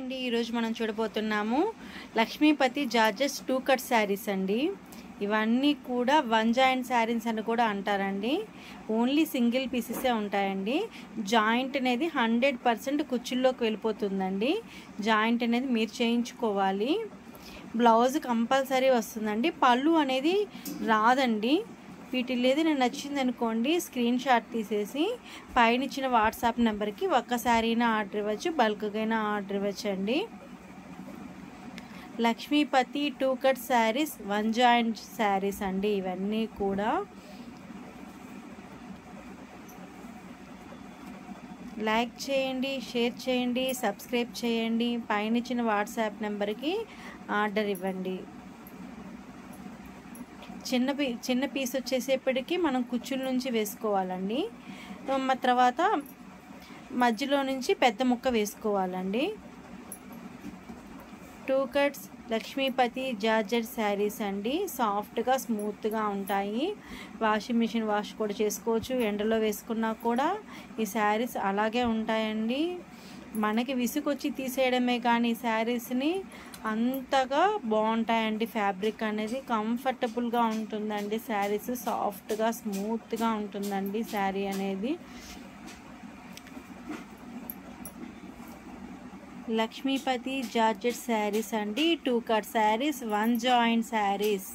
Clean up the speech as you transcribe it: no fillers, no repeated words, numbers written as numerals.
అండి ఈరోజు మనం చూడబోతున్నాము లక్ష్మీపతి జార్జెస్ 2 కట్ శారీస్ అండి. ఇవన్నీ కూడా వన్ జాయింట్ శారీస్ అని కూడా అంటారండి. ఓన్లీ సింగిల్ పీసెసే ఉంటాయండి. జాయింట్ అనేది 100% కుచ్చుల్లోకి వెళ్ళిపోతుందండి. జాయింట్ అనేది మీరు చేయించుకోవాలి. బ్లౌజ్ కంపల్సరీ వస్తుందండి. పళ్ళు అనేది రాదండి. వీటిలో ఏదైనా నచ్చింది అనుకోండి, స్క్రీన్ షాట్ తీసేసి పైన ఇచ్చిన వాట్సాప్ నెంబర్కి ఒక్కసారైనా ఆర్డర్ ఇవ్వచ్చు, బల్క్గైనా ఆర్డర్ ఇవ్వచ్చు అండి. Lakshmipati 2 cut saris, one joint saris అండి. ఇవన్నీ కూడా లైక్ చేయండి, షేర్ చేయండి, సబ్స్క్రైబ్ చేయండి. పైన ఇచ్చిన వాట్సాప్ నెంబర్కి ఆర్డర్ ఇవ్వండి. చిన్న పీస్ వచ్చేసేపటికి మనం కుచ్చుల నుంచి వేసుకోవాలండి. తర్వాత మధ్యలో నుంచి పెద్ద ముక్క వేసుకోవాలండి. 2 కట్స్ లక్ష్మీపతి జార్జెట్ శారీస్ అండి. సాఫ్ట్గా స్మూత్గా ఉంటాయి. వాషింగ్ మిషన్ వాష్ కూడా చేసుకోవచ్చు. ఎండలో వేసుకున్నా కూడా ఈ శారీస్ అలాగే ఉంటాయండి. మనకి విసుగొచ్చి తీసేయడమే కానీ ఈ శారీస్ని అంతగా బాగుంటాయండి. ఫ్యాబ్రిక్ అనేది కంఫర్టబుల్గా ఉంటుందండి. శారీస్ సాఫ్ట్గా స్మూత్గా ఉంటుందండి శారీ అనేది. లక్ష్మీపతి జార్జెట్ శారీస్ అండి. 2 cut saris, one joint saris.